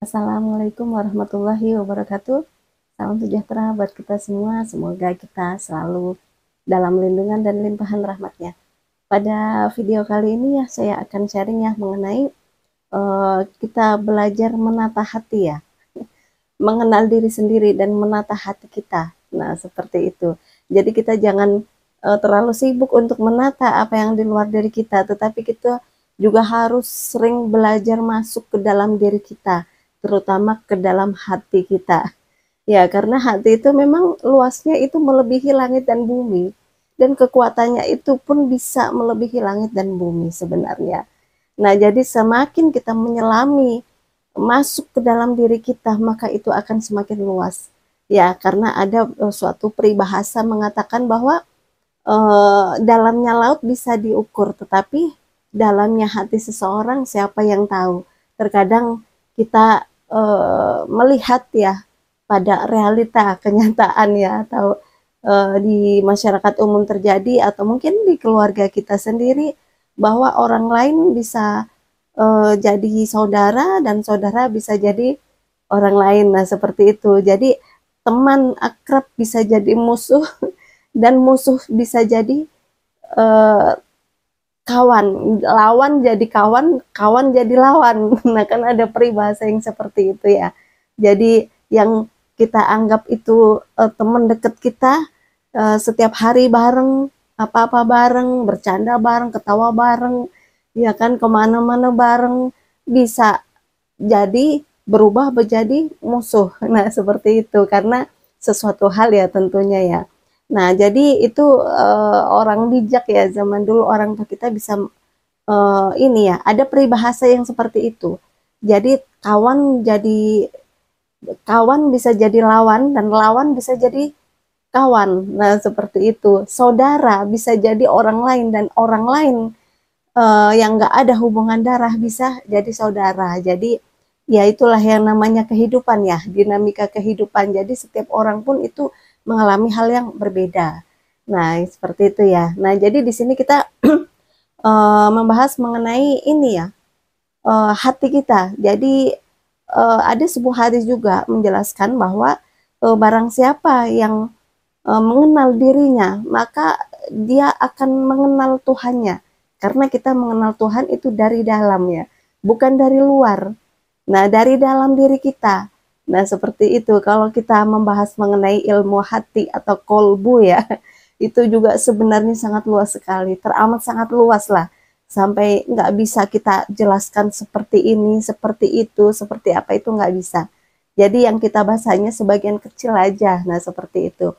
Assalamualaikum warahmatullahi wabarakatuh. Salam sejahtera buat kita semua. Semoga kita selalu dalam lindungan dan limpahan rahmatnya. Pada video kali ini ya, saya akan sharing ya mengenai kita belajar menata hati ya. Mengenal diri sendiri dan menata hati kita. Nah, seperti itu. Jadi kita jangan terlalu sibuk untuk menata apa yang di luar diri kita, tetapi kita juga harus sering belajar masuk ke dalam diri kita, terutama ke dalam hati kita. Ya, karena hati itu memang luasnya itu melebihi langit dan bumi, dan kekuatannya itu pun bisa melebihi langit dan bumi sebenarnya. Nah, jadi semakin kita menyelami masuk ke dalam diri kita, maka itu akan semakin luas. Ya, karena ada suatu peribahasa mengatakan bahwa dalamnya laut bisa diukur, tetapi dalamnya hati seseorang siapa yang tahu. Terkadang kita melihat ya pada realita kenyataan ya, atau di masyarakat umum terjadi, atau mungkin di keluarga kita sendiri, bahwa orang lain bisa jadi saudara dan saudara bisa jadi orang lain. Nah, seperti itu. Jadi teman akrab bisa jadi musuh dan musuh bisa jadi eh, kawan, lawan jadi kawan, kawan jadi lawan. Nah, kan ada peribahasa yang seperti itu ya. Jadi yang kita anggap itu teman dekat kita, setiap hari bareng, apa-apa bareng, bercanda bareng, ketawa bareng, ya kan, kemana-mana bareng, bisa jadi berubah menjadi musuh. Nah, seperti itu karena sesuatu hal ya tentunya ya. Nah, jadi itu orang bijak ya zaman dulu, orang tua kita bisa ini ya, ada peribahasa yang seperti itu. Jadi kawan bisa jadi lawan dan lawan bisa jadi kawan. Nah, seperti itu. Saudara bisa jadi orang lain dan orang lain yang nggak ada hubungan darah bisa jadi saudara. Jadi ya itulah yang namanya kehidupan ya, dinamika kehidupan. Jadi setiap orang pun itu mengalami hal yang berbeda. Nah, seperti itu ya. Nah, jadi di sini kita membahas mengenai ini ya, hati kita. Jadi ada sebuah hadis juga menjelaskan bahwa barang siapa yang mengenal dirinya, maka dia akan mengenal Tuhannya. Karena kita mengenal Tuhan itu dari dalam ya, bukan dari luar. Nah, dari dalam diri kita. Nah, seperti itu. Kalau kita membahas mengenai ilmu hati atau kolbu ya, itu juga sebenarnya sangat luas sekali, teramat sangat luas lah. Sampai nggak bisa kita jelaskan seperti ini, seperti itu, seperti apa itu nggak bisa. Jadi yang kita bahas hanya sebagian kecil aja. Nah, seperti itu.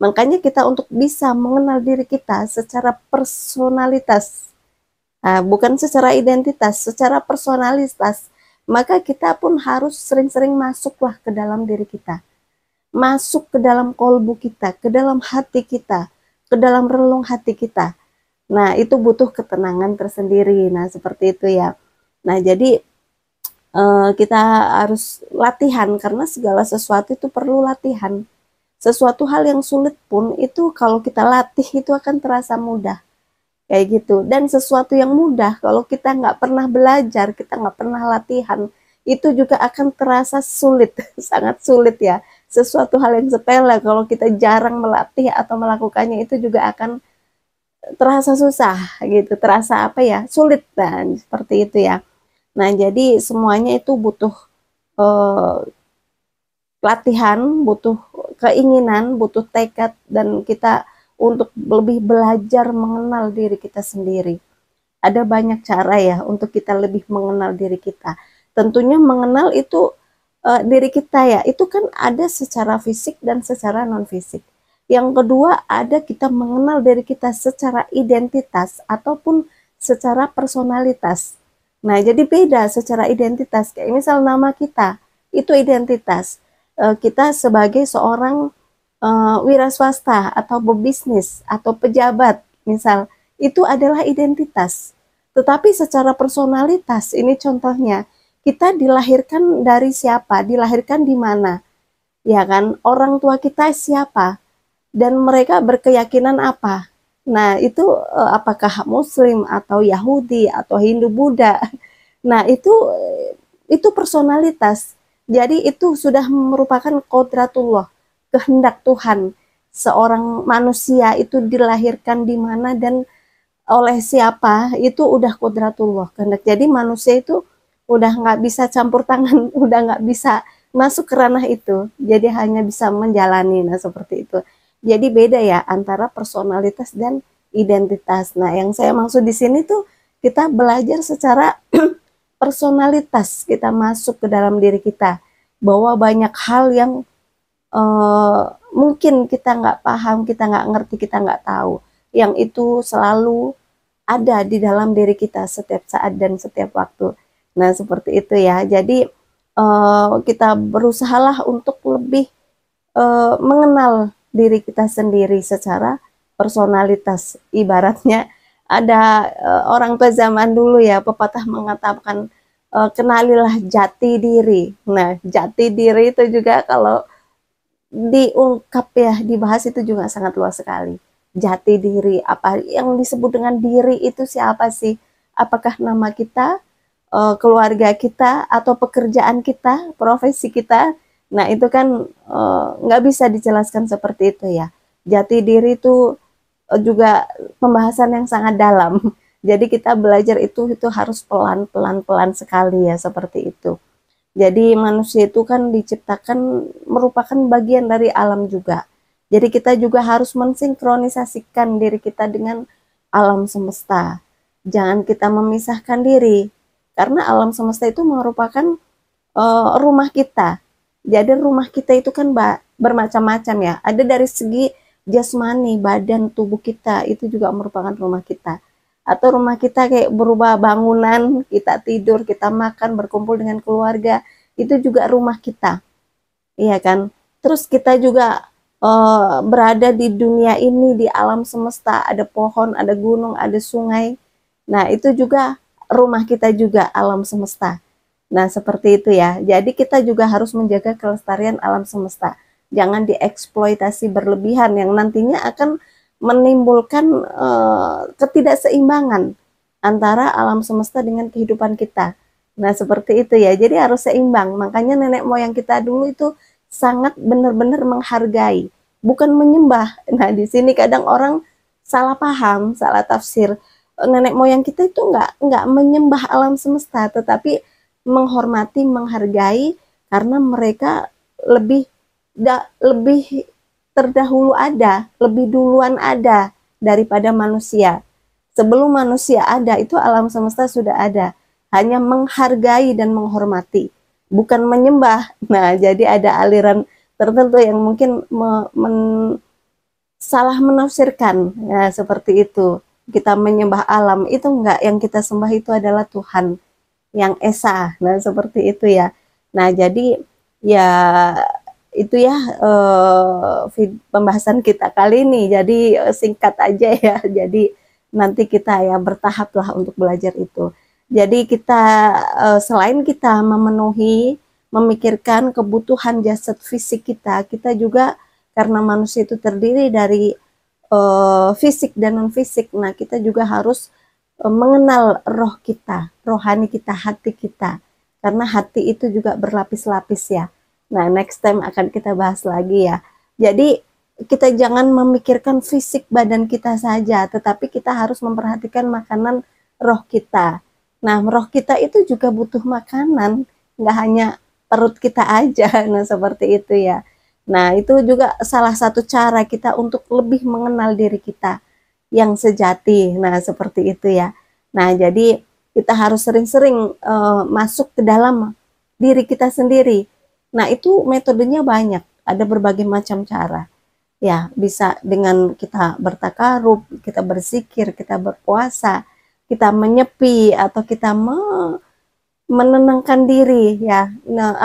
Makanya kita untuk bisa mengenal diri kita secara personalitas, nah, bukan secara identitas, secara personalitas, maka kita pun harus sering-sering masuklah ke dalam diri kita. Masuk ke dalam kolbu kita, ke dalam hati kita, ke dalam relung hati kita. Nah, itu butuh ketenangan tersendiri. Nah, seperti itu ya. Nah, jadi kita harus latihan karena segala sesuatu itu perlu latihan. Sesuatu hal yang sulit pun itu kalau kita latih itu akan terasa mudah. Kayak gitu. Dan sesuatu yang mudah kalau kita nggak pernah belajar, kita nggak pernah latihan, itu juga akan terasa sulit, sangat sulit ya. Sesuatu hal yang sepele kalau kita jarang melatih atau melakukannya itu juga akan terasa susah gitu, terasa apa ya, sulit dan seperti itu ya. Nah, jadi semuanya itu butuh eh, latihan, butuh keinginan, butuh tekad, dan kita untuk lebih belajar mengenal diri kita sendiri. Ada banyak cara ya untuk kita lebih mengenal diri kita. Tentunya mengenal itu diri kita ya, itu kan ada secara fisik dan secara non fisik. Yang kedua ada kita mengenal diri kita secara identitas ataupun secara personalitas. Nah, jadi beda secara identitas. Kayak misal nama kita, itu identitas. Kita sebagai seorang wira swasta atau pebisnis atau pejabat, misal, itu adalah identitas. Tetapi secara personalitas, ini contohnya, kita dilahirkan dari siapa, dilahirkan di mana, ya kan? Orang tua kita siapa, dan mereka berkeyakinan apa. Nah, itu apakah Muslim atau Yahudi atau Hindu Buddha. Nah, itu personalitas. Jadi itu sudah merupakan kodratullah, kehendak Tuhan. Seorang manusia itu dilahirkan di mana dan oleh siapa, itu udah kodratullah, kehendak. Jadi manusia itu udah nggak bisa campur tangan, udah nggak bisa masuk ke ranah itu. Jadi hanya bisa menjalani, nah seperti itu. Jadi beda ya antara personalitas dan identitas. Nah, yang saya maksud di sini tuh kita belajar secara personalitas, kita masuk ke dalam diri kita, bahwa banyak hal yang mungkin kita nggak paham, kita nggak ngerti, kita nggak tahu, yang itu selalu ada di dalam diri kita setiap saat dan setiap waktu. Nah, seperti itu ya. Jadi kita berusahalah untuk lebih mengenal diri kita sendiri secara personalitas. Ibaratnya ada orang tua zaman dulu ya, pepatah mengatakan kenalilah jati diri. Nah, jati diri itu juga kalau diungkap ya, dibahas itu juga sangat luas sekali. Jati diri, apa yang disebut dengan diri itu siapa sih? Apakah nama kita, keluarga kita, atau pekerjaan kita, profesi kita? Nah, itu kan nggak bisa dijelaskan seperti itu ya. Jati diri itu juga pembahasan yang sangat dalam. Jadi kita belajar itu harus pelan-pelan sekali ya, seperti itu. Jadi manusia itu kan diciptakan merupakan bagian dari alam juga. Jadi kita juga harus mensinkronisasikan diri kita dengan alam semesta. Jangan kita memisahkan diri, karena alam semesta itu merupakan rumah kita. Jadi rumah kita itu kan bermacam-macam ya. Ada dari segi jasmani, badan tubuh kita itu juga merupakan rumah kita. Atau rumah kita kayak berubah bangunan, kita tidur, kita makan, berkumpul dengan keluarga, itu juga rumah kita, iya kan? Terus kita juga berada di dunia ini, di alam semesta, ada pohon, ada gunung, ada sungai. Nah, itu juga rumah kita juga, alam semesta. Nah, seperti itu ya. Jadi kita juga harus menjaga kelestarian alam semesta. Jangan dieksploitasi berlebihan yang nantinya akan menimbulkan ketidakseimbangan antara alam semesta dengan kehidupan kita. Nah, seperti itu ya. Jadi harus seimbang. Makanya nenek moyang kita dulu itu sangat benar-benar menghargai, bukan menyembah. Nah, di sini kadang orang salah paham, salah tafsir. Nenek moyang kita itu nggak menyembah alam semesta, tetapi menghormati, menghargai, karena mereka lebih lebih terdahulu ada, lebih duluan ada daripada manusia. Sebelum manusia ada, itu alam semesta sudah ada. Hanya menghargai dan menghormati, bukan menyembah. Nah, jadi ada aliran tertentu yang mungkin salah menafsirkan. Ya, seperti itu. Kita menyembah alam, itu enggak. Yang kita sembah itu adalah Tuhan yang esa. Nah, seperti itu ya. Nah, jadi ya itu ya pembahasan kita kali ini. Jadi singkat aja ya. Jadi nanti kita ya bertahap lah untuk belajar itu. Jadi kita selain kita memenuhi, memikirkan kebutuhan jasad fisik kita, kita juga karena manusia itu terdiri dari fisik dan non fisik. Nah, kita juga harus mengenal roh kita, rohani kita, hati kita. Karena hati itu juga berlapis-lapis ya. Nah, next time akan kita bahas lagi ya. Jadi kita jangan memikirkan fisik badan kita saja, tetapi kita harus memperhatikan makanan roh kita. Nah, roh kita itu juga butuh makanan, nggak hanya perut kita aja. Nah, seperti itu ya. Nah, itu juga salah satu cara kita untuk lebih mengenal diri kita yang sejati. Nah, seperti itu ya. Nah, jadi kita harus sering-sering masuk ke dalam diri kita sendiri. Nah, itu metodenya banyak, ada berbagai macam cara. Ya, bisa dengan kita bertakarub, kita berzikir, kita berpuasa, kita menyepi, atau kita menenangkan diri ya. Nah,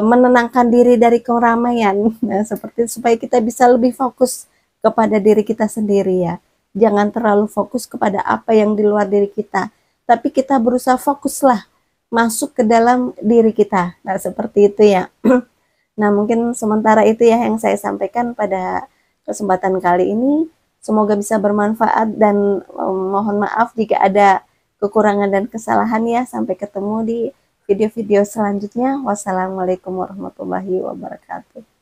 menenangkan diri dari keramaian. Nah, seperti supaya kita bisa lebih fokus kepada diri kita sendiri ya. Jangan terlalu fokus kepada apa yang di luar diri kita, tapi kita berusaha fokuslah masuk ke dalam diri kita. Nah, seperti itu ya. Nah, mungkin sementara itu ya yang saya sampaikan pada kesempatan kali ini. Semoga bisa bermanfaat dan mohon maaf jika ada kekurangan dan kesalahan ya. Sampai ketemu di video-video selanjutnya. Wassalamualaikum warahmatullahi wabarakatuh.